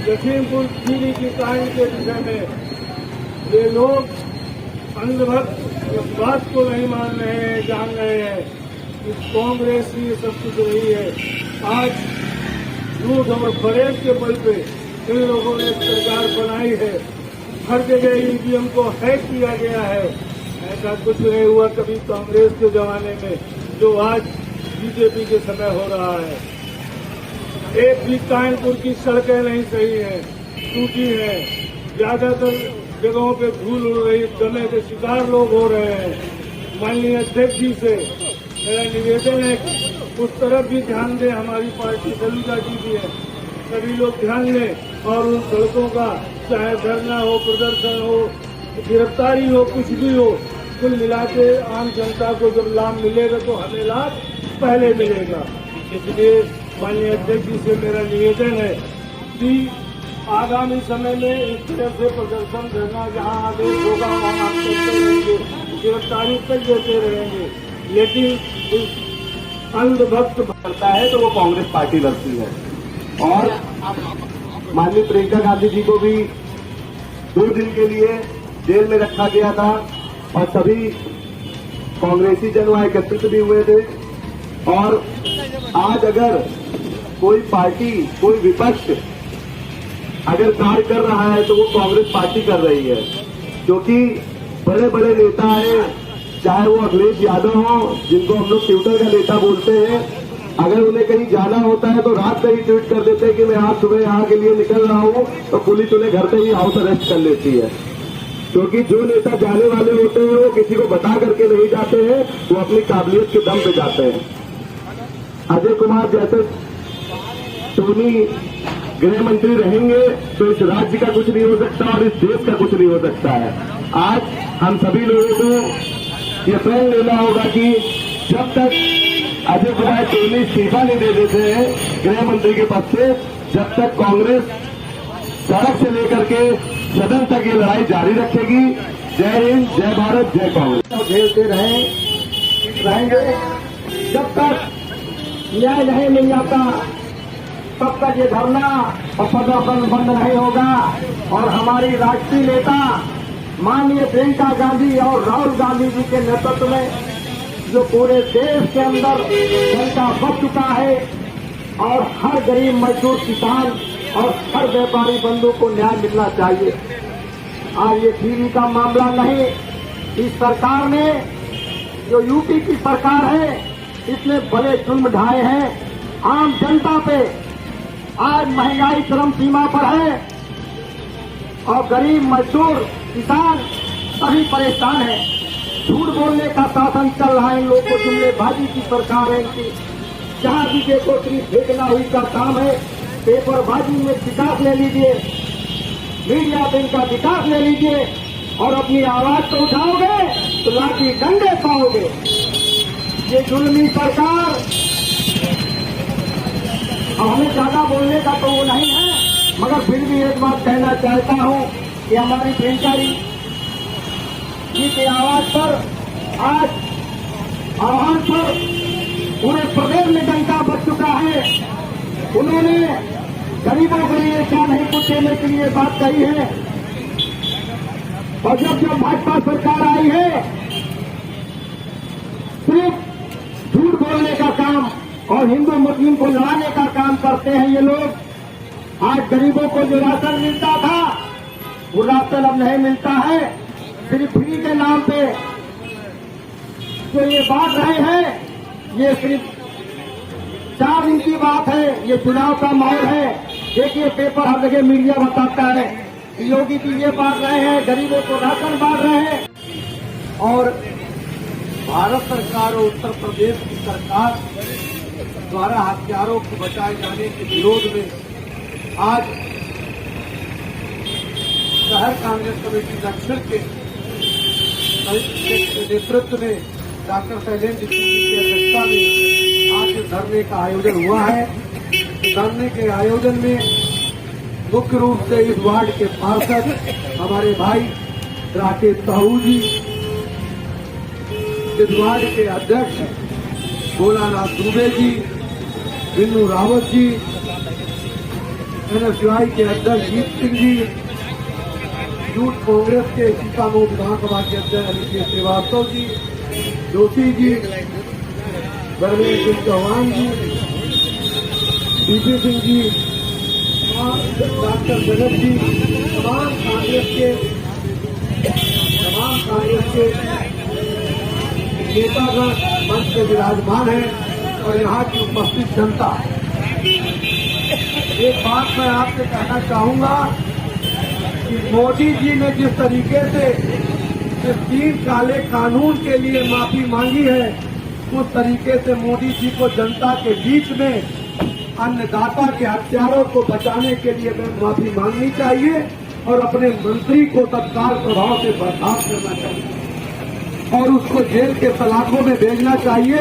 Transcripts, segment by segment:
लखीमपुर खीरी की कांड के विषय में ये लोग अंधभक्त इस बात को नहीं मान रहे हैं, जान रहे हैं कि कांग्रेस ही सब कुछ रही है। आज झूठ और फरेब के बल पे इन लोगों ने सरकार बनाई है। हर जगह ईवीएम को हैक किया गया है। ऐसा कुछ नहीं हुआ कभी कांग्रेस के जमाने में जो आज बीजेपी के समय हो रहा है। एक भी कानपुर की सड़कें नहीं सही हैं, टूटी हैं। ज्यादातर जगहों पे धूल उड़ रही, दमे के शिकार लोग हो रहे हैं। माननीय अध्यक्ष जी से मेरा निवेदन है कि उस तरफ भी ध्यान दें। हमारी पार्टी सलूजा जी भी है, सभी लोग ध्यान दें और उन सड़कों का चाहे धरना हो, प्रदर्शन हो, गिरफ्तारी हो, कुछ भी हो, कुल मिला के आम जनता को जब लाभ मिलेगा तो हमें लाभ पहले मिलेगा। इसलिए माननीय अध्यक्ष जी से मेरा निवेदन है कि आगामी समय में इस तरह से प्रदर्शन धरना जहां आदेश होगा वहां हम करते रहेंगे, गिरफ्तारी तक देते रहेंगे। लेकिन इस अंधभक्त करता है तो वो कांग्रेस पार्टी लगती है। और माननीय प्रियंका गांधी जी को भी 2 दिन के लिए जेल में रखा गया था और सभी कांग्रेसी जन वहां एकत्रित भी हुए थे। और आज अगर कोई पार्टी, कोई विपक्ष अगर कार्य कर रहा है तो वो कांग्रेस पार्टी कर रही है, क्योंकि बड़े बड़े नेता हैं, चाहे वो अखिलेश यादव हो जिनको हम लोग ट्विटर का नेता बोलते हैं, अगर उन्हें कहीं जाना होता है तो रात में ही ट्वीट कर देते हैं कि मैं आज सुबह यहाँ के लिए निकल रहा हूँ, तो पुलिस उन्हें घर पे ही हाउस अरेस्ट कर लेती है। क्योंकि जो नेता जाने वाले होते हैं वो किसी को बता करके नहीं जाते हैं, वो अपनी काबिलियत के दम पे जाते हैं। अजय कुमार जैसे टोनी गृह मंत्री रहेंगे तो इस राज्य का कुछ नहीं हो सकता और इस देश का कुछ नहीं हो सकता है। आज हम सभी लोगों को ये प्रण लेना होगा कि जब तक अजय कुमार टोनी इस्तीफा नहीं दे देते हैं गृह मंत्री के पद से, जब तक कांग्रेस सड़क से लेकर के सदन तक ये लड़ाई जारी रखेगी। जय हिंद, जय भारत, जय कांग्रेस। झेलते रहेंगे जब तक न्याय नहीं मिल जाता, तब तक ये धरना और प्रदर्शन बंद नहीं होगा। और हमारी राष्ट्रीय नेता माननीय प्रियंका गांधी और राहुल गांधी जी के नेतृत्व में जो पूरे देश के अंदर जनता बच चुका है और हर गरीब मजदूर किसान और हर व्यापारी बंधु को न्याय मिलना चाहिए। आज ये टीवी का मामला नहीं, इस सरकार ने जो यूपी की सरकार है इसने बड़े जुल्म ढाए हैं आम जनता पे। आज महंगाई चरम सीमा पर है और गरीब मजदूर किसान सभी परेशान हैं। झूठ बोलने का शासन चल रहा है, इन लोगों को जुमलेबाजी की सरकार है इनकी। जहां भी देखो सिर्फ फेंकना हुई का काम है। पेपरबाजी में विकास ले लीजिए, मीडिया पे इनका विकास ले लीजिए और अपनी आवाज को उठाओगे तो लाठी डंडे पाओगे। ये जुल्मी सरकार, अब हमें ज्यादा बोलने का तो वो नहीं है, मगर फिर भी एक बात कहना चाहता हूं कि हमारी प्रियंका जी की आवाज पर आज आह्वान पर पूरे प्रदेश में डंका बच चुका है। उन्होंने गरीबों के लिए क्या नहीं कुछ देने के लिए बात कही है। और जब भाजपा सरकार आई है सिर्फ झूठ बोलने का काम और हिंदू मुस्लिम को लड़ाने का काम करते हैं ये लोग। आज गरीबों को जो राशन मिलता था वो राशन अब नहीं मिलता है। सिर्फ फ्री के नाम पे जो ये बांट रहे हैं ये सिर्फ 4 दिन की बात है। ये चुनाव का माहौल है। देखिए पेपर हर जगह मीडिया बताता है योगी जी ये बांट रहे हैं, गरीबों को राशन बांट रहे हैं। और भारत सरकार और उत्तर प्रदेश की सरकार द्वारा हथियारों को बचाए जाने के विरोध में आज शहर कांग्रेस कमेटी दक्षिण के नेतृत्व में डॉक्टर शैलेंद्र सिंह की अध्यक्षता में आज धरने का आयोजन हुआ है। धरने के आयोजन में मुख्य रूप से इस वार्ड के पार्षद हमारे भाई राकेश साहू जी, इस वार्ड के अध्यक्ष भोलानाथ दुबे जी, बिन्नू रावत जी, NSUI के अध्यक्ष जीत सिंह जी, यूथ कांग्रेस के सीतामऊ विधानसभा के अध्यक्ष अनिकेत श्रीवास्तव जी, जोशी जी, धर्मेंद्र सिंह चौहान जी, डीपी सिंह जी, डॉक्टर जगत जी, तमाम कांग्रेस के नेतागण मंच पे विराजमान हैं और यहाँ की उपस्थित जनता। एक बात मैं आपसे कहना चाहूंगा कि मोदी जी ने जिस तरीके से इस 3 काले कानून के लिए माफी मांगी है, उस तरीके से मोदी जी को जनता के बीच में अन्नदाता के हत्यारों को बचाने के लिए माफी मांगनी चाहिए और अपने मंत्री को तत्काल प्रभाव से बर्खास्त करना चाहिए और उसको जेल के सलाखों में भेजना चाहिए।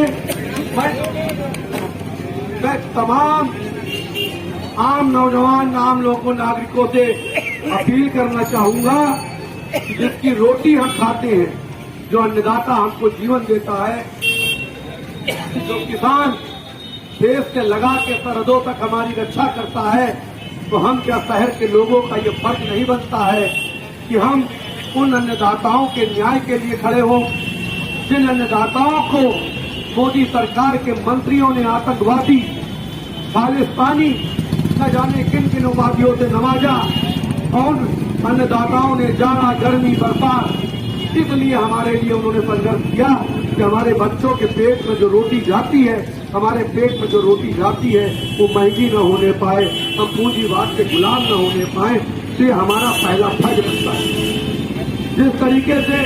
मैं तमाम आम नौजवान, आम लोगों, नागरिकों से अपील करना चाहूंगा कि जिसकी रोटी हम खाते हैं, जो अन्नदाता हमको जीवन देता है, जो किसान देश से लगा के सरहदों तक हमारी रक्षा करता है, तो हम क्या शहर के लोगों का ये फर्ज नहीं बनता है कि हम उन अन्नदाताओं के न्याय के लिए खड़े हों, जिन अन्नदाताओं को मोदी सरकार के मंत्रियों ने आतंकवादी, खालिस्तानी, न जाने किन किन उपाधियों से नवाजा और अन्नदाताओं ने जाना गर्मी बरसात, इसलिए हमारे लिए उन्होंने संघर्ष किया कि हमारे बच्चों के पेट में जो रोटी जाती है, हमारे पेट में जो रोटी जाती है वो महंगी न होने पाए, हम पूंजीवाद के गुलाम न होने पाए। तो ये हमारा पहला फर्ज बनता है। जिस तरीके से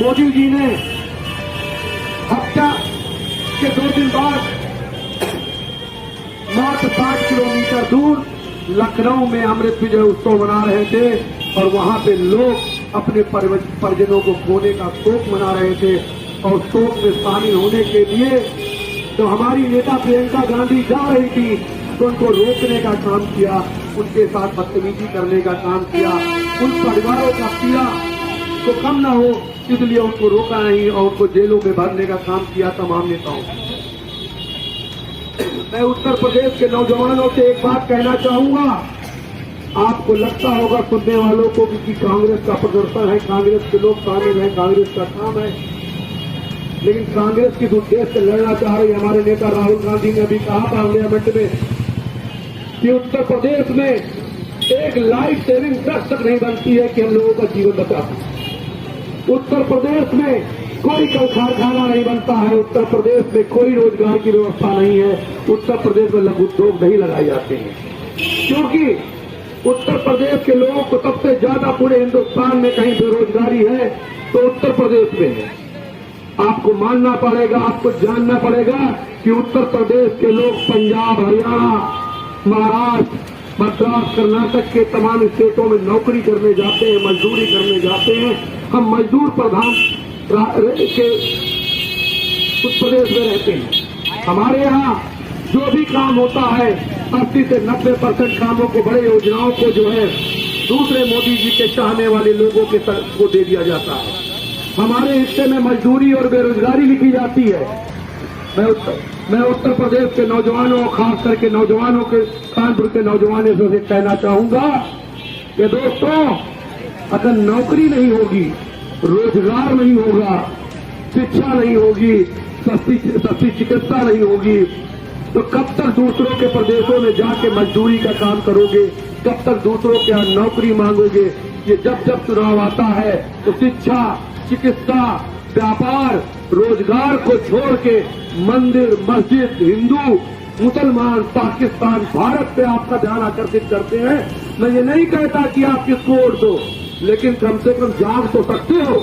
मोदी जी ने हत्या के 2 दिन बाद मात्र 5 किलोमीटर दूर लखनऊ में अमृत विजय उत्सव मना रहे थे और वहां पे लोग अपने परिजनों को खोने का शोक मना रहे थे और शोक में शामिल होने के लिए तो हमारी नेता प्रियंका गांधी जा रही थी तो उनको रोकने का काम किया, उनके साथ बदतमीजी करने का काम किया, उन परिवारों का पीड़ा तो कम न हो इसलिए उनको रोका नहीं और उनको जेलों में भरने का काम किया तमाम नेताओं। मैं उत्तर प्रदेश के नौजवानों से एक बात कहना चाहूंगा, आपको लगता होगा सुनने वालों को कि कांग्रेस का प्रदर्शन है, कांग्रेस के लोग शामिल हैं, कांग्रेस का काम है, लेकिन कांग्रेस की देश से लड़ना चाह रही हमारे नेता राहुल गांधी ने अभी कहा पार्लियामेंट में कि उत्तर प्रदेश में एक लाइफ सेविंग ट्रक तक नहीं बनती है कि हम लोगों का जीवन बचा सकें। उत्तर प्रदेश में कोई कल कारखाना नहीं बनता है, उत्तर प्रदेश में कोई रोजगार की व्यवस्था नहीं है, उत्तर प्रदेश में लघु उद्योग नहीं लगाए जाते हैं, क्योंकि उत्तर प्रदेश के लोगों को सबसे ज्यादा पूरे हिंदुस्तान में कहीं बेरोजगारी है तो उत्तर प्रदेश में है। आपको मानना पड़ेगा, आपको जानना पड़ेगा कि उत्तर प्रदेश के लोग पंजाब, हरियाणा, महाराष्ट्र, मद्रास, कर्नाटक के तमाम स्टेटों में नौकरी करने जाते हैं, मजदूरी करने जाते हैं। हम मजदूर प्रधान के उत्तर प्रदेश में रहते हैं। हमारे यहाँ जो भी काम होता है 80 से 90% कामों को, बड़े योजनाओं को जो है दूसरे मोदी जी के चाहने वाले लोगों के को दे दिया जाता है। हमारे हिस्से में मजदूरी और बेरोजगारी लिखी जाती है। मैं उत्तर प्रदेश के नौजवानों, खास करके नौजवानों के, कानपुर के नौजवानों से कहना चाहूंगा कि दोस्तों, अगर नौकरी नहीं होगी, रोजगार नहीं होगा, शिक्षा नहीं होगी, सस्ती चिकित्सा नहीं होगी, तो कब तक दूसरों के प्रदेशों में जाके मजदूरी का काम करोगे? कब तक दूसरों के यहाँ नौकरी मांगोगे? ये जब जब चुनाव आता है तो शिक्षा, चिकित्सा, व्यापार, रोजगार को छोड़ के मंदिर, मस्जिद, हिंदू, मुसलमान, पाकिस्तान, भारत पे आपका ध्यान आकर्षित करते हैं। मैं ये नहीं कहता कि आप किसको वोट दो, लेकिन कम से कम जाग तो सकते हो।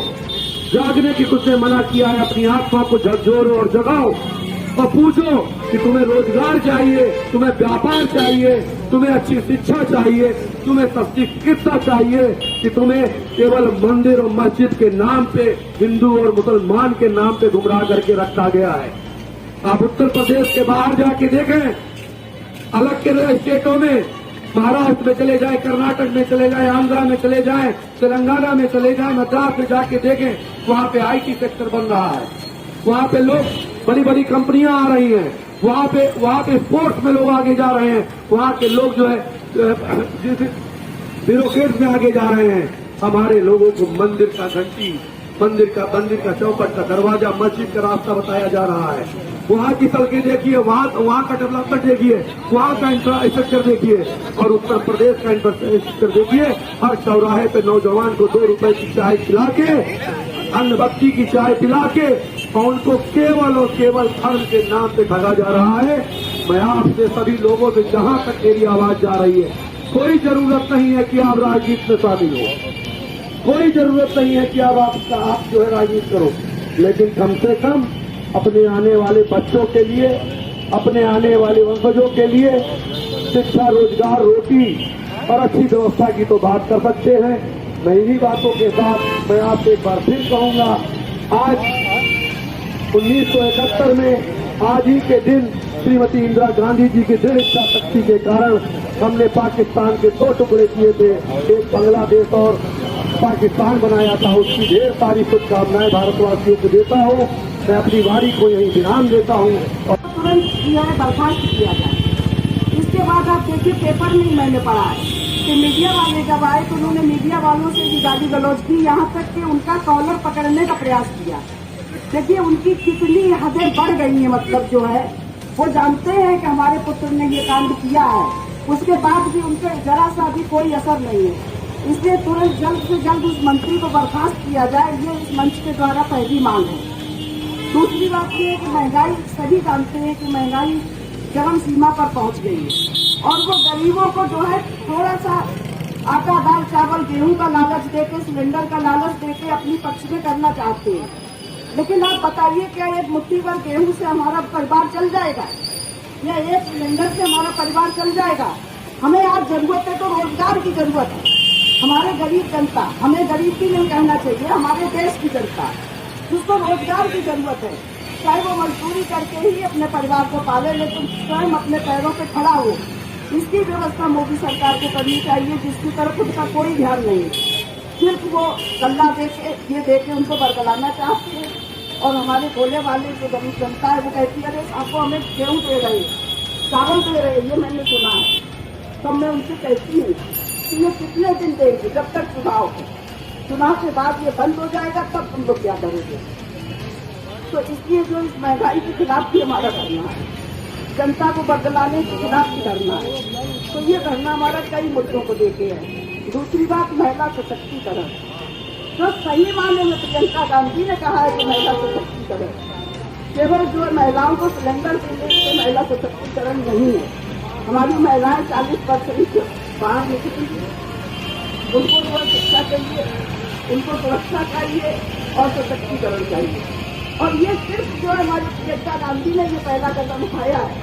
जागने की कुछ ने मना किया है, अपनी आत्मा को झकझोरो और जगाओ और पूछो कि तुम्हें रोजगार चाहिए, तुम्हें व्यापार चाहिए, तुम्हें अच्छी शिक्षा चाहिए, तुम्हें सस्ती चिकित्सा चाहिए, कि तुम्हें केवल मंदिर और मस्जिद के नाम पे, हिंदू और मुसलमान के नाम पे गुमराह करके रखा गया है। आप उत्तर प्रदेश के बाहर जाके देखें, अलग के स्टेटों में, महाराष्ट्र में चले जाए, कर्नाटक में चले जाए, आंध्रा में चले जाए, तेलंगाना में चले जाए, मद्रास में जाके देखें, वहां पे IT सेक्टर बन रहा है, वहां पे लोग, बड़ी बड़ी कंपनियां आ रही हैं, वहां पे स्पोर्ट्स में लोग आगे जा रहे हैं, वहां के लोग जो है जिस ब्यूरोक्रेट में आगे जा रहे हैं, हमारे लोगों को मंदिर का घंटी, मंदिर का चौखट का दरवाजा, मस्जिद का रास्ता बताया जा रहा है। वहाँ की सड़कें देखिए, वहाँ का डेवलपमेंट देखिए, वहाँ का इंफ्रास्ट्रक्चर देखिए, और उत्तर प्रदेश का इंफ्रास्ट्रक्चर देखिए। हर चौराहे पे नौजवान को 2 रुपए की चाय खिला के, अन्नभक्ति की चाय पिला के, और उनको केवल और केवल धर्म के नाम पे ठगा जा रहा है। मैं आपसे सभी लोगों से, जहाँ तक मेरी आवाज जा रही है, कोई जरूरत नहीं है कि आप राजनीति में शामिल हो, कोई जरूरत नहीं है कि आप जो है राजनीति करो, लेकिन कम से कम अपने आने वाले बच्चों के लिए, अपने आने वाले वंशजों के लिए शिक्षा, रोजगार, रोटी और अच्छी व्यवस्था की तो बात कर सकते हैं। मैं इन्हीं बातों के साथ मैं आपसे एक बार फिर कहूंगा, आज 1971 में आज ही के दिन श्रीमती इंदिरा गांधी जी की दृढ़ इच्छा शक्ति के कारण हमने पाकिस्तान के 2 टुकड़े किए थे, एक बांग्लादेश और पाकिस्तान बनाया था। उसकी ढेर सारी शुभकामनाएं भारतवासियों को देता हूं। मैं अपनी वाणी को यही विराम देता हूं और तुरंत जो है बर्खास्त किया जाए। इसके बाद आप देखिए, पेपर में मैंने पढ़ा है कि मीडिया वाले जब आए तो उन्होंने मीडिया वालों से भी गाली गलौज की, यहाँ तक कि उनका कॉलर पकड़ने का प्रयास किया। देखिए उनकी कितनी हदें बढ़ गई हैं। मतलब जो है वो जानते हैं कि हमारे पुत्र ने ये कांड किया है, उसके बाद भी उनके जरा सा भी कोई असर नहीं है। इसलिए तुरंत जल्द से जल्द उस मंत्री को बर्खास्त किया जाए, ये इस मंच के द्वारा पहली मांग है। दूसरी बात ये है कि महंगाई, सभी जानते हैं कि महंगाई चरम सीमा पर पहुंच गई है, और वो गरीबों को जो है थोड़ा सा आटा, दाल, चावल, गेहूं का लालच देके, सिलेंडर का लालच देके अपनी पक्ष में करना चाहते हैं। लेकिन आप बताइए, क्या एक मुट्ठी भर गेहूं से हमारा परिवार चल जाएगा, या एक सिलेंडर से हमारा परिवार चल जाएगा? हमें आज जरूरत है तो रोजगार की जरूरत है। हमारे गरीब जनता, हमें गरीब भी नहीं कहना चाहिए, हमारे देश की जनता जिसको रोजगार की जरूरत है, चाहे वो मजदूरी करके ही अपने परिवार को पाले, लेकिन स्वयं अपने पैरों पे खड़ा हो, इसकी व्यवस्था मोदी सरकार को करनी चाहिए, जिसकी तरफ उनका कोई ध्यान नहीं है। सिर्फ वो गल्ला देके, ये देके उनको बरगलाना चाहते हैं। और हमारे भोले वाले जो गरीब जनता है वो कहती है, अरे आपको हमें गेहूं दे रहे, चावल दे रहे, ये मैंने सुना है। तब मैं उनसे कहती हूँ कि ये कितने दिन देंगे, जब तक चुनाव है, चुनाव के बाद ये बंद हो जाएगा, तब तुम लोग क्या करोगे? तो इसलिए जो इस महंगाई के खिलाफ भी हमारा धरना है, जनता को बदलाने के खिलाफ भी धरना है। तो ये धरना हमारा कई मुद्दों को देखे है। दूसरी बात, महिला सशक्तिकरण। तो सही मायने में प्रियंका गांधी ने कहा है कि महिला सशक्तिकरण केवल जो है महिलाओं को सिलेंडर देने से महिला सशक्तिकरण नहीं है। हमारी महिलाएं 40% बाहर निकली हैं, उनको जो शिक्षा चाहिए, उनको सुरक्षा चाहिए और सशक्तिकरण चाहिए। और ये सिर्फ जो है हमारी प्रियंका गांधी ने ये पहला कदम उठाया है।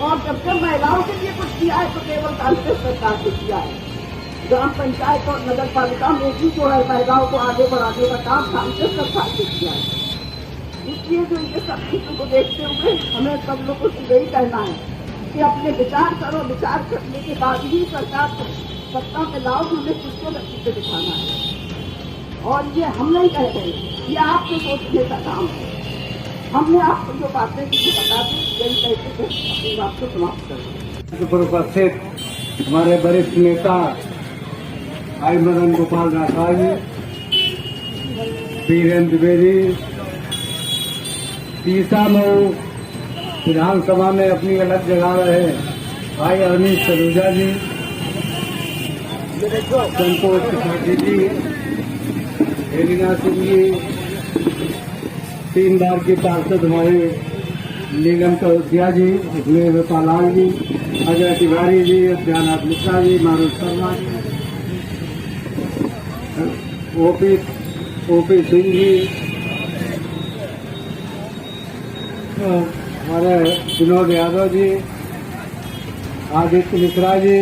और जब जब महिलाओं के लिए कुछ किया है तो केवल कांग्रेस सरकार ने किया है। ग्राम पंचायत और नगर पालिका में भी जो है महिलाओं को आगे बढ़ाने का काम कांग्रेस सरकार ने किया है। इसलिए जो ये सब चीजों को देखते हुए हमें सब लोगों को यही कहना है कि अपने विचार करो, विचार करने के बाद ही सरकार को सत्ता में लाओ, हमें किसको नतीजे दिखाना है। और ये हम नहीं कह रहे, ये आपके सोचने का काम है। हमने आपको जो बातें की बता दी, यही कहते थे अपनी बात को समाप्त कर। उपस्थित हमारे वरिष्ठ नेता भाई मदन गोपाल राठौर जी, वीरेंद्र द्विवेदी, तीसा मऊ विधानसभा में अपनी अलग जगह रहे भाई अरविंद सलूजा जी, संतोष त्रिपाठी जी, हेलिना सिंह जी, 3 बार के पार्षद हमारे नीलम कौशिया जी, इसमें गोपालाल जी, अजय तिवारी जी, अध्यानाथ मिश्रा जी, मारूफ शर्मा जी, ओपी सिंह जी, हमारे विनोद यादव जी, आदित्य मिश्रा जी,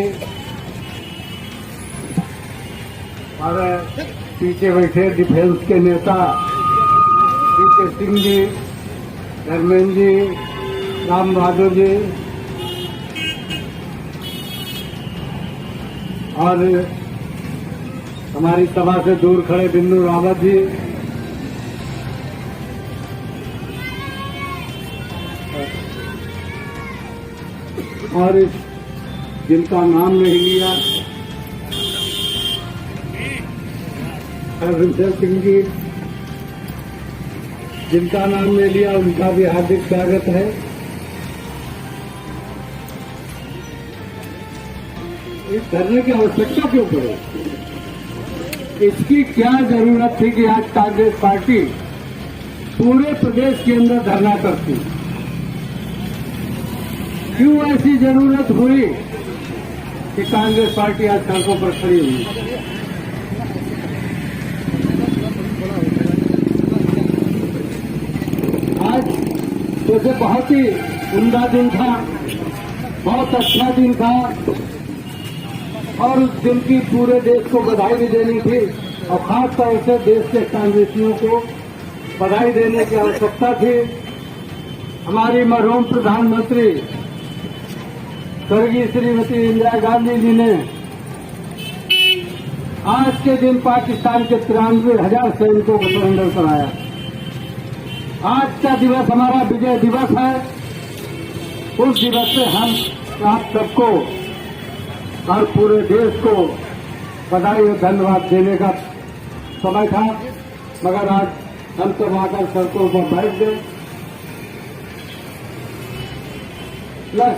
हमारे पीछे बैठे डिफेंस के नेता पीके सिंह जी, धर्मेंद्र जी, राम बहादुर जी, और हमारी सभा से दूर खड़े बिंदु रावत जी, और जिनका नाम नहीं लिया, हरविंदर सिंह जी, जिनका नाम नहीं लिया उनका भी हार्दिक स्वागत है। इस धरने की आवश्यकता क्यों पड़े? इसकी क्या जरूरत थी कि आज कांग्रेस पार्टी पूरे प्रदेश के अंदर धरना करती? क्यों ऐसी जरूरत हुई कि कांग्रेस पार्टी आज सड़कों पर खड़ी हुई? आज वैसे बहुत ही उम्दा दिन था, बहुत अच्छा दिन था और उस दिन की पूरे देश को बधाई भी देनी थी और खास तौर से देश के कांग्रेसियों को बधाई देने की आवश्यकता थी। हमारी मरहूम प्रधानमंत्री स्वर्गीय श्रीमती इंदिरा गांधी जी ने आज के दिन पाकिस्तान के 93,000 सैनिकों को सरेंडर कराया। आज का दिवस हमारा विजय दिवस है। उस दिवस से हम आप सबको और पूरे देश को बधाई और धन्यवाद देने का समय था, मगर आज हम सब आकर सड़कों पर बैठ गए।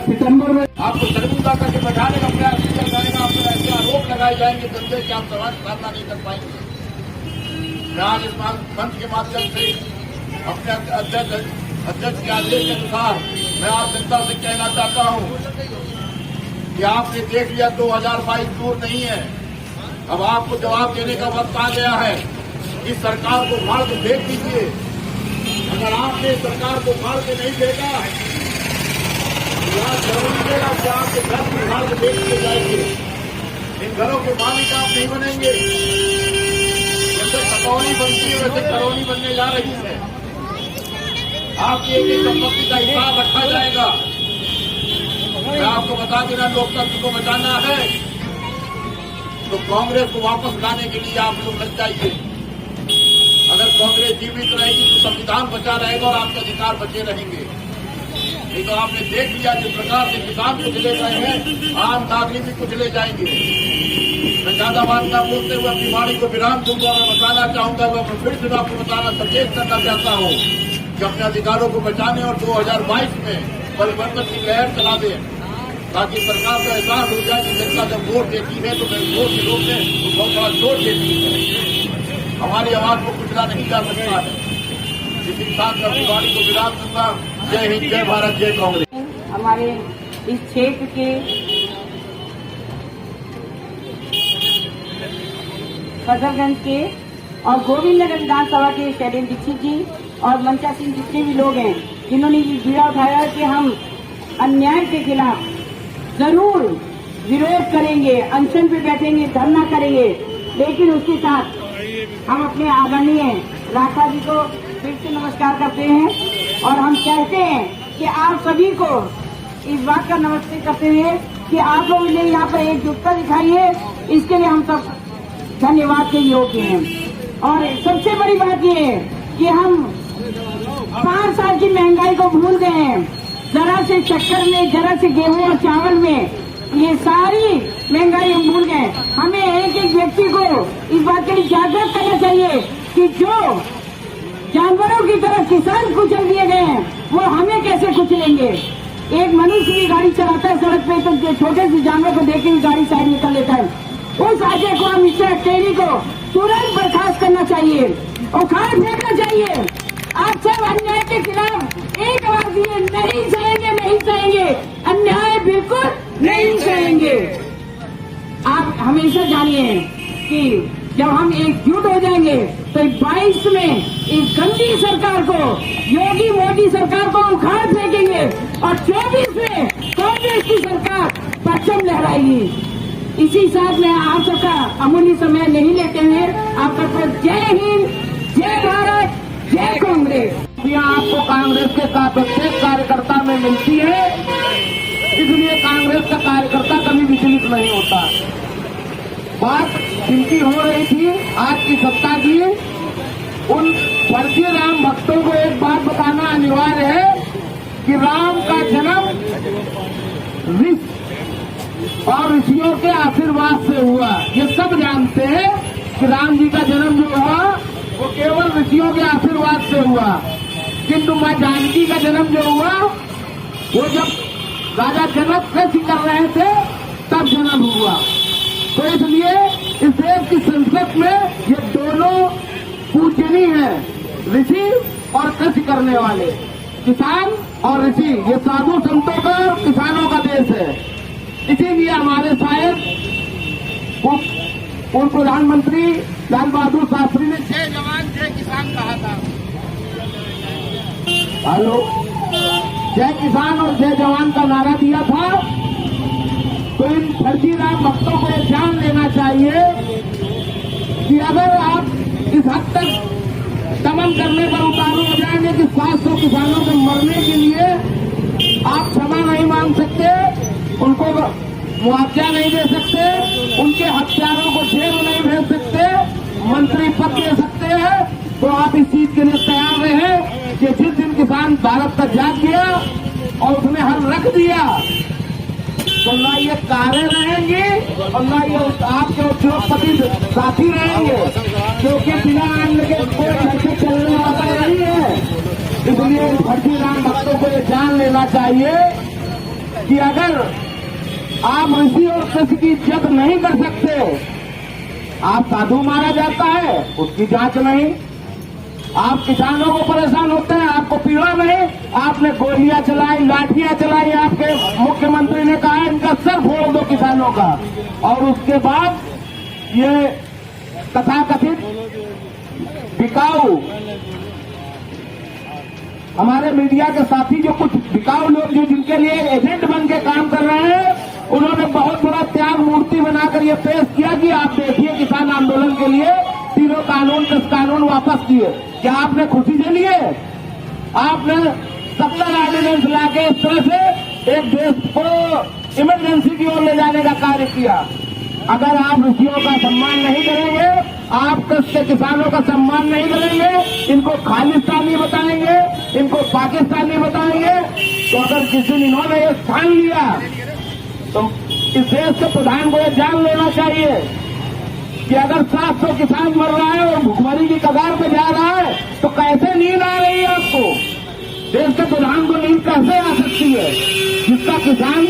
सितंबर में आपको शर्मिंदा करके बैठाने का प्रयास किया जाएगा, आप पर ऐसे आरोप लगाए जाएंगे जनता कि आप सवाल सामना नहीं कर पाएंगे। मैं आज इस मंच के माध्यम से अपने अध्यक्ष के आदेश के अनुसार मैं आप जनता से कहना चाहता हूं कि आपने देख लिया 2022 दूर नहीं है। अब आपको जवाब देने का वक्त आ गया है। इस सरकार को फाड़ के फेंक दीजिए। अगर आपने सरकार को फाड़ के नहीं देखा जरूरी देगा कि आपके घर की फाड़ के देख दिए जाएंगे। इन घरों के मालिक आप नहीं बनेंगे। जैसे खतौनी बनती है वैसे करौनी बनने जा रही है। आपकी एक एक संपत्ति का हिसाब रखा जाएगा। मैं आपको बता देना, लोकतंत्र को बचाना है तो कांग्रेस को वापस लाने के लिए आप लोग लग जाइए। अगर कांग्रेस जीवित रहेगी तो संविधान बचा रहेगा और आपके अधिकार बचे रहेंगे। नहीं तो आपने देख लिया जिस प्रकार से किसान कुचले गए हैं, आम नागरिक भी कुचले जाएंगे। मैं ज्यादा बात न बोलते हुए अपनी वाणी को विराम दूंगा। मैं बताना चाहूंगा, मैं फिर से आपको बताना सचेत करना चाहता हूं कि अपने अधिकारों को बचाने और 2022 में परिवर्तन की लहर चला दें, ताकि सरकार को एहसास हो जाए कि जनता जब वोट देती है तो वोट के लोग में तो बहुत बड़ा चोट देती है। हमारी आवाज को कुचला नहीं जा सकता है। इसी के साथ मैं अपनी वाणी को विराम दूंगा। जय हिंद, जय भारत, जय कांग्रेस। हमारे इस क्षेत्र के फजलगंज के और गोविंदनगर विधानसभा के शैलेंद्र दीक्षित जी और मंचा सिंह जितने भी लोग हैं जिन्होंने ये बीड़ा उठाया कि हम अन्याय के खिलाफ जरूर विरोध करेंगे, अनशन पे बैठेंगे, धरना करेंगे। लेकिन उसके साथ हम अपने आदरणीय राठा जी को फिर से नमस्कार करते हैं और हम कहते हैं कि आप सभी को इस बात का नमस्ते करते हैं कि आप लोगों ने यहाँ पर एकजुटता दिखाई है। इसके लिए हम सब धन्यवाद के योग्य हैं। और सबसे बड़ी बात ये है कि हम 5 साल की महंगाई को भूल गए हैं। जरा से शक्कर में, जरा से गेहूं और चावल में ये सारी महंगाई हम भूल गए। हमें एक एक व्यक्ति को इस बात के लिए जागरूक करना चाहिए कि जो जानवरों की तरह किसान कुचल दिए गए हैं वो हमें कैसे कुचलेंगे। एक मनुष्य भी गाड़ी चलाता है सड़क पे तो छोटे से जानवर को देख के गाड़ी साइड निकल लेता है। उस आगे को मिस्टर टेरी को तुरंत बर्खास्त करना चाहिए और खाद फेंकना चाहिए। आप सब अन्याय के खिलाफ एक आवाज दिए, नहीं सहेंगे, नहीं सहेंगे, अन्याय बिल्कुल नहीं सहेंगे। आप हमेशा जानिए कि जब हम एकजुट हो जाएंगे तो 22 में इस गंदी सरकार को, योगी मोदी सरकार को उखाड़ फेंकेंगे और 24 में कांग्रेस की सरकार परचम लहराएगी। इसी साथ में आप सबका अमूल्य समय नहीं लेते हैं। आपका जय हिंद, जय भारत, जय कांग्रेस। आपको कांग्रेस के प्रत्येक कार्यकर्ता में मिलती है, इसलिए कांग्रेस का कार्यकर्ता कभी विचलित नहीं होता। बात जिनकी हो रही थी आज की सत्ता की, उन फर्जी राम भक्तों को एक बात बताना अनिवार्य है कि राम का जन्म और ऋषियों के आशीर्वाद से हुआ। ये सब जानते हैं कि राम जी का जन्म जो हुआ वो केवल ऋषियों के आशीर्वाद से हुआ, किंतु मां जानकी का जन्म जो हुआ वो जब राजा जनक कृषि कर रहे थे तब जन्म हुआ। तो इसलिए इस देश की संसद में ये दोनों पूजनीय है, ऋषि और कृषि करने वाले, किसान और ऋषि। ये साधु संतों का और किसानों का देश है। इसीलिए हमारे शायद पूर्व प्रधानमंत्री लाल बहादुर शास्त्री ने जय जवान जय किसान कहा था। हेलो, जय किसान और जय जवान का नारा दिया था। तो इन फर्जी राम भक्तों को ये ध्यान लेना चाहिए कि अगर आप इस हद तक दमन करने पर उतारू हो जाएंगे कि 700 किसानों के मरने के लिए आप क्षमा नहीं मांग सकते, उनको मुआवजा नहीं दे सकते, उनके हत्यारों को जेल नहीं भेज सकते, मंत्री पद दे सकते हैं, तो आप इस चीज के लिए तैयार रहे कि जिस दिन किसान भारत का जाग गया और उसने हल रख दिया तो ना ये कारें रहेंगी और ना ये आपके उद्योगपति साथी रहेंगे, क्योंकि बिना अन्न के कोई घर से चलने वाला नहीं है। इसलिए फर्जी राम भक्तों को ये जान लेना चाहिए कि अगर आप ऋषि और कृषि की इज्जत नहीं कर सकते, आप साधु मारा जाता है उसकी जांच नहीं, आप किसानों को परेशान होते हैं आपको पीड़ा नहीं, आपने गोलियां चलाई, लाठियां चलाई, आपके मुख्यमंत्री ने कहा इनका सर फोड़ दो किसानों का, और उसके बाद ये तथाकथित बिकाऊ हमारे मीडिया के साथी जो कुछ बिकाऊ लोग जो जिनके लिए एजेंट बन के काम कर रहे हैं, उन्होंने बहुत बड़ा त्याग मूर्ति बनाकर ये पेश किया कि आप देखिए किसान आंदोलन के लिए 3 कानून 10 कानून वापस किए। क्या आपने खुशी से लिए? आपने 70 ऑर्डिनेंस लाके इस तरह से एक देश को इमरजेंसी की ओर ले जाने का कार्य किया। अगर आप ऋषियों का सम्मान नहीं करेंगे, आप कृषि के किसानों का सम्मान नहीं करेंगे, इनको खालिस्तानी बताएंगे, इनको पाकिस्तानी बताएंगे, तो अगर जिस दिन इन्होंने ये स्थान लिया तो इस देश के प्रधान को यह जान लेना चाहिए कि अगर 700 किसान मर रहा है और भुखमरी की कगार पे जा रहा है तो कैसे नींद आ रही है आपको? देश के प्रधान को नींद कैसे आ सकती है? जिसका किसान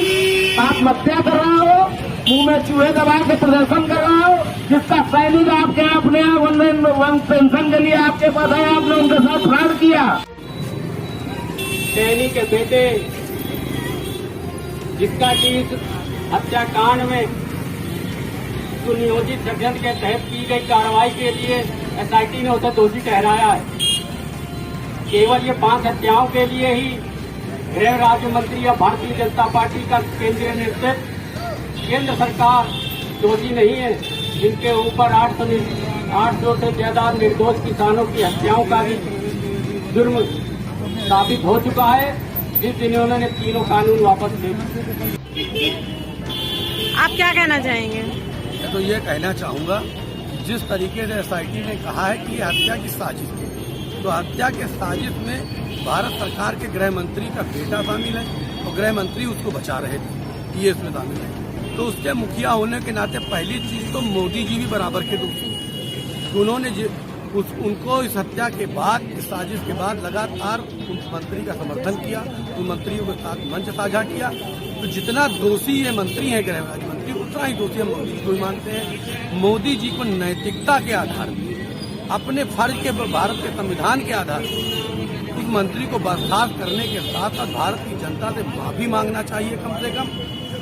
आत्महत्या कर रहा हो, मुंह में चूहे दबा के प्रदर्शन कर रहा हो, जिसका सैनिक आपके अपने यहाँ वन पेंशन के लिए आपके पास है, आपने उनके साथ फ्रॉड किया। सैनिक के बेटे जिसका कि इस हत्याकांड में सुनियोजित षड्यंत्र के तहत की गई कार्रवाई के लिए एसआईटी ने उसे दोषी ठहराया है। केवल ये 5 हत्याओं के लिए ही गृह राज्य मंत्री या भारतीय जनता पार्टी का केंद्रीय नेतृत्व केंद्र सरकार दोषी नहीं है, जिनके ऊपर 800 से ज्यादा निर्दोष किसानों की हत्याओं का भी जुर्म साबित हो चुका है, जिस दिन उन्होंने 3 कानून वापस ले लिए। आप क्या कहना चाहेंगे? तो ये कहना चाहूंगा, जिस तरीके से एसआईटी ने कहा है कि ये हत्या की साजिश थी, तो हत्या के साजिश में भारत सरकार के गृह मंत्री का बेटा शामिल है और गृह मंत्री उसको बचा रहे थे, ये इसमें शामिल है। तो उसके मुखिया होने के नाते पहली चीज तो मोदी जी भी बराबर के दोषी हैं। उन्होंने उनको इस हत्या के बाद, इस साजिश के बाद लगातार उन मंत्री का समर्थन किया, उन मंत्रियों के साथ मंच साझा किया। तो जितना दोषी ये मंत्री हैं, गृह राज्य मंत्री, उतना ही दोषी हम मोदी जी को ही मानते हैं। मोदी जी को नैतिकता के आधार पर, अपने फर्ज के, भारत के संविधान के आधार पर उस मंत्री को बर्खास्त करने के साथ साथ भारत की जनता से माफी मांगना चाहिए कम से कम।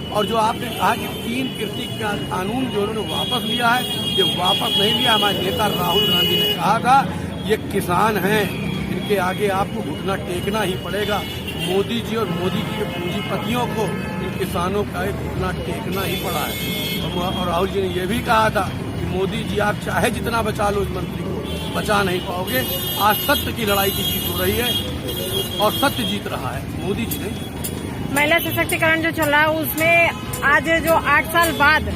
और जो आपने कहा कि 3 कृषि का कानून जो उन्होंने वापस लिया है, ये वापस नहीं लिया। हमारे नेता राहुल गांधी ने कहा था ये किसान हैं, इनके आगे आपको घुटना टेकना ही पड़ेगा। मोदी जी और मोदी जी के पूंजीपतियों को इन किसानों का घुटना टेकना ही पड़ा है। और राहुल जी ने यह भी कहा था कि मोदी जी आप चाहे जितना बचा लो इस मंत्री को, बचा नहीं पाओगे। आज सत्य की लड़ाई की जीत हो रही है और सत्य जीत रहा है, मोदी जी नहीं। महिला सशक्तिकरण जो चल रहा है उसमें आज जो 8 साल बाद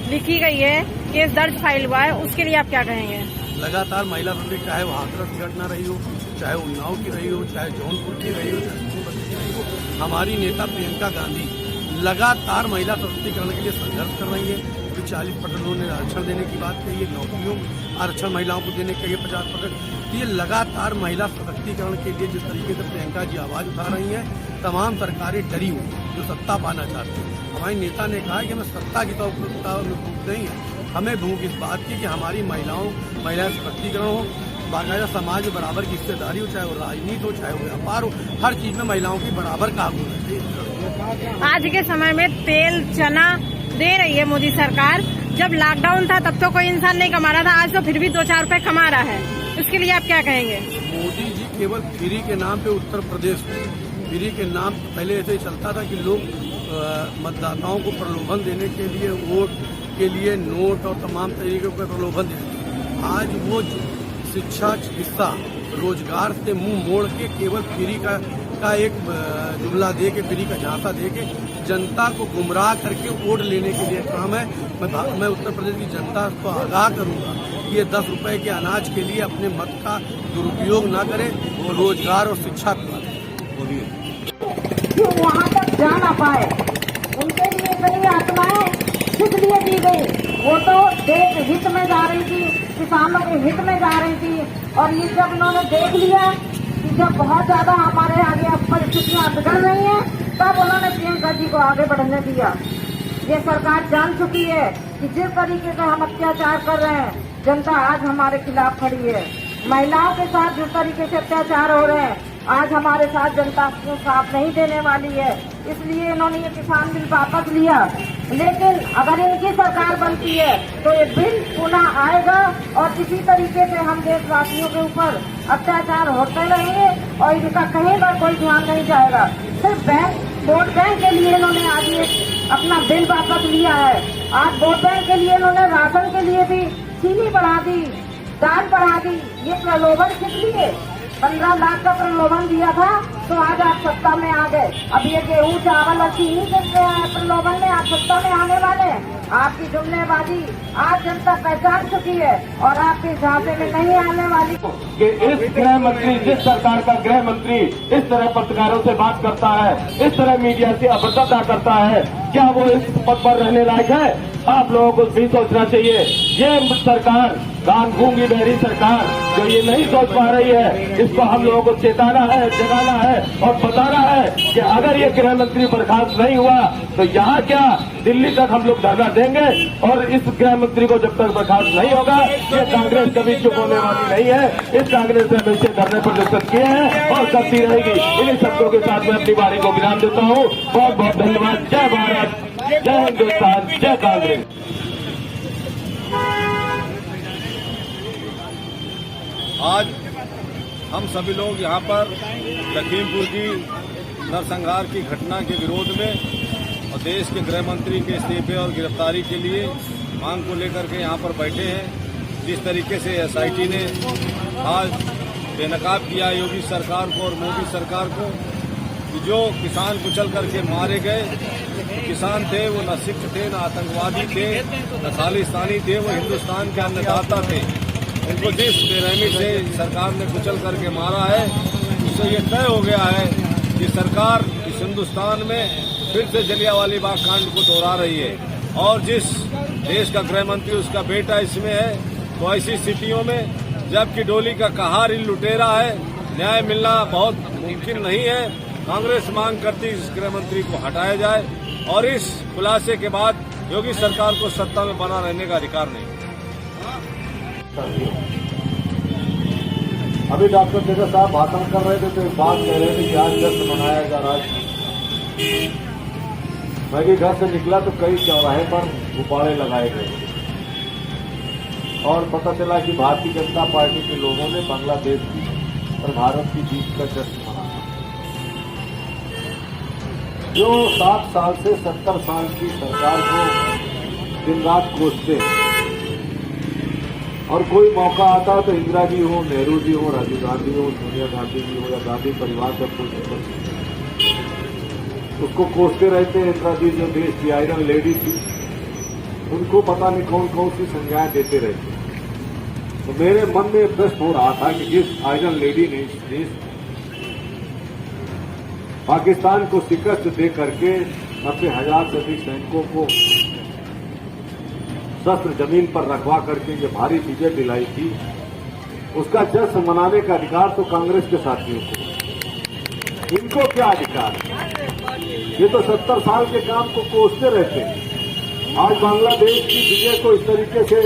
लिखी गई है, केस दर्ज फाइल हुआ है, उसके लिए आप क्या कहेंगे? लगातार महिला प्रति, चाहे वो हाथरस की घटना रही हो, चाहे उन्नाव की रही हो, चाहे जौनपुर की रही हो, चाहे सोनभद्र की रही हो, हमारी नेता प्रियंका गांधी लगातार महिला सशक्तिकरण के लिए संघर्ष कर रही है। 40% उन्होंने आरक्षण देने की बात कही है, नौकरियों आरक्षण महिलाओं को देने के लिए 50%। ये लगातार महिला सशक्तिकरण के लिए जिस तरीके से प्रियंका जी आवाज उठा रही हैं, तमाम सरकारें डरी हुई जो सत्ता पाना चाहती हैं। हमारी नेता ने कहा कि हमें सत्ता की तो भूख नहीं है, हमें भूख इस बात की कि हमारी महिला सशक्तिकरण हो, बाकायदा समाज में बराबर की हिस्सेदारी हो, चाहे वो राजनीति हो, चाहे वो व्यापार हो, हर चीज में महिलाओं की बराबर का हक होना चाहिए। आज के समय में तेल चना दे रही है मोदी सरकार। जब लॉकडाउन था तब तो कोई इंसान नहीं कमा रहा था, आज तो फिर भी 2-4 रुपए कमा रहा है। इसके लिए आप क्या कहेंगे? मोदी जी केवल फ्री के नाम पे उत्तर प्रदेश में फ्री के नाम पहले ऐसे ही चलता था कि लोग मतदाताओं को प्रलोभन देने के लिए, वोट के लिए नोट और तमाम तरीके के प्रलोभन देते। आज वो शिक्षा, चिकित्सा, रोजगार से मुंह मोड़ के केवल फ्री का एक जुमला दे के, फ्री का झांसा दे के जनता को गुमराह करके वोट लेने के लिए काम है। मैं उत्तर प्रदेश की जनता को आगाह करूंगा कि ये 10 रुपए के अनाज के लिए अपने मत का दुरुपयोग न करें और रोजगार और शिक्षा की बात करें। जो वहाँ तक जा ना पाए उनके लिए कई आत्माएं किस लिए दी गई? वो तो देश हित में जा रही थी, किसानों के हित में जा रही थी। और ये जब उन्होंने देख लिया कि जब बहुत ज्यादा हमारे आगे परिस्थितियां बिगड़ रही हैं, तब उन्होंने प्रियंका जी को आगे बढ़ने दिया। ये सरकार जान चुकी है कि जिस तरीके से हम अत्याचार कर रहे हैं, जनता आज हमारे खिलाफ खड़ी है। महिलाओं के साथ जिस तरीके से अत्याचार हो रहे हैं, आज हमारे साथ जनता को साथ नहीं देने वाली है। इसलिए इन्होंने ये किसान बिल वापस लिया। लेकिन अगर इनकी सरकार बनती है तो ये बिल पुनः आएगा और इसी तरीके से हम देशवासियों के ऊपर अत्याचार होते रहेंगे और इनका कहीं पर कोई ध्यान नहीं जाएगा। सिर्फ वोट बैंक के लिए इन्होंने आज ये अपना बिल वापस लिया है। आज वोट बैंक के लिए इन्होंने राशन के लिए भी चीनी बढ़ा दी, दाल बढ़ा दी। ये प्रलोभन किस लिए? 15 लाख का प्रलोभन दिया था तो आज आप सत्ता में आ गए। अब ये गेहूं, चावल और चीनी के प्रलोभन में आप सत्ता में आने वाले हैं। आपकी जुमलेबाजी आज जनता पहचान चुकी है और आपके झांसे में नहीं आने वाली। कि इस गृह मंत्री, जिस सरकार का गृह मंत्री इस तरह पत्रकारों से बात करता है, इस तरह मीडिया से अभद्रता करता है, क्या वो इस पद पर रहने लायक है? आप लोगों को भी सोचना चाहिए। ये सरकार, कान गूंगी बहरी सरकार जो ये नहीं सोच पा रही है, इसको हम लोगों को चेताना है, जगाना है और बताना है कि अगर ये गृह मंत्री बर्खास्त नहीं हुआ तो यहाँ क्या दिल्ली तक हम लोग धरना देंगे। और इस गृह मंत्री को जब तक बर्खास्त नहीं होगा, ये कांग्रेस कभी चुप होने वाली नहीं है। इस कांग्रेस ने हमेशा धरने पर दिक्कत किए हैं और करती रहेगी। इन्हीं शब्दों के साथ मैं अपनी बारी को विराम देता हूँ। बहुत बहुत धन्यवाद। जय भारत, जय हिंदुस्तान, जय कांग्रेस। आज हम सभी लोग यहाँ पर लखीमपुर की नरसंहार की घटना के विरोध में और देश के गृह मंत्री के इस्तीफे और गिरफ्तारी के लिए मांग को लेकर के यहाँ पर बैठे हैं। जिस तरीके से एसआईटी ने आज बेनकाब किया योगी सरकार को और मोदी सरकार को, जो किसान कुचल करके मारे गए, किसान थे वो न सिख थे, न आतंकवादी थे, न खालिस्तानी थे, वो हिंदुस्तान के अन्नदाता थे। उनको जिस बेरहमी से सरकार ने कुचल करके मारा है, उससे ये तय हो गया है कि सरकार इस हिंदुस्तान में फिर से जलियांवाला बाग कांड को दोहरा रही है। और जिस देश का गृह मंत्री उसका बेटा इसमें है, तो ऐसी स्थितियों में जबकि डोली का कहार इन लुटेरा है, न्याय मिलना बहुत मुमकिन नहीं है। कांग्रेस मांग करती इस गृह मंत्री को हटाया जाए और इस खुलासे के बाद योगी सरकार को सत्ता में बना रहने का अधिकार नहीं। अभी डॉक्टर तेजस साहब भाषण कर रहे थे तो एक बात कह रहे थे कि आज जश्न मनाएगा राज्य। मैं भी घर से निकला तो कई चौराहे पर गुब्बारे लगाए गए और पता चला कि भारतीय जनता पार्टी के लोगों ने बांग्लादेश की और भारत की जीत का जश्न मनाया। जो 7 साल से 70 साल की सरकार को दिन रात कोसते और कोई मौका आता तो इंदिरा जी हो, नेहरू जी हो, राजीव गांधी हो, सोनिया गांधी जी हो या गांधी परिवार का कोई उसको कोसते रहते। इंदिरा जी जो देश की आयरन लेडी थी, उनको पता नहीं कौन कौन सी संज्ञाएं देते रहते। तो मेरे मन में प्रश्न हो रहा था कि जिस आयरन लेडी ने देश पाकिस्तान को शिकस्त दे करके अपने 1000 से अधिक सैनिकों को शस्त्र जमीन पर रखवा करके ये भारी विजय दिलाई थी, उसका जश्न मनाने का अधिकार तो कांग्रेस के साथियों को। इनको क्या अधिकार? ये तो 70 साल के काम को कोसते रहते हैं। आज बांग्लादेश की विजय को इस तरीके से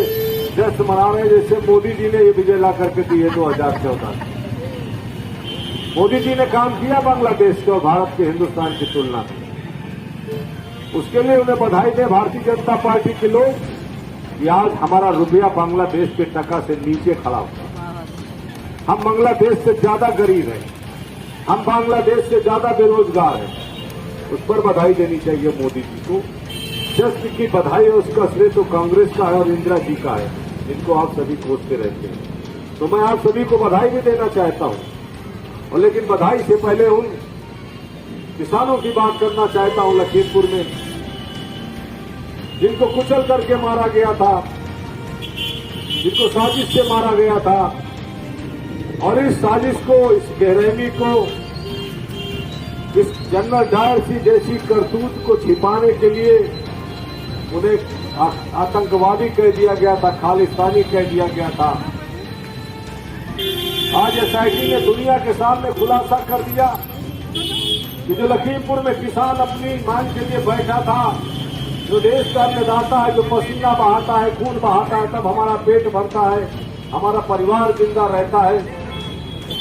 जश्न मना रहे जैसे मोदी जी ने ये विजय ला करके दी है 2014। मोदी जी ने काम किया बांग्लादेश के और भारत के हिंदुस्तान की तुलना में, उसके लिए उन्हें बधाई दें भारतीय जनता पार्टी के लोग कि आज हमारा रुपया बांग्लादेश के टका से नीचे खड़ा हुआ। हम बांग्लादेश से ज्यादा गरीब हैं, हम बांग्लादेश से ज्यादा बेरोजगार हैं, उस पर बधाई देनी चाहिए मोदी जी को। जश्न की बधाई है, उसका श्रेय तो कांग्रेस का है और इंदिरा जी का है, जिनको आप सभी कोसते रहते हैं। तो मैं आप सभी को बधाई भी देना चाहता हूं, और लेकिन बधाई से पहले उन किसानों की बात करना चाहता हूं लखीमपुर में, जिनको कुचल करके मारा गया था, जिनको साजिश से मारा गया था, और इस साजिश को, इस बेरहमी को, इस जनरल डायर सी जैसी करतूत को छिपाने के लिए उन्हें आतंकवादी कह दिया गया था, खालिस्तानी कह दिया गया था। आज एसआईटी ने दुनिया के सामने खुलासा कर दिया कि जो लखीमपुर में किसान अपनी मांग के लिए बैठा था, जो देश का अन्नदाता है, जो पसीना बहाता है, खून बहाता है, तब हमारा पेट भरता है, हमारा परिवार जिंदा रहता है,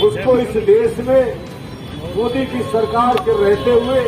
उसको इस देश में मोदी की सरकार के रहते हुए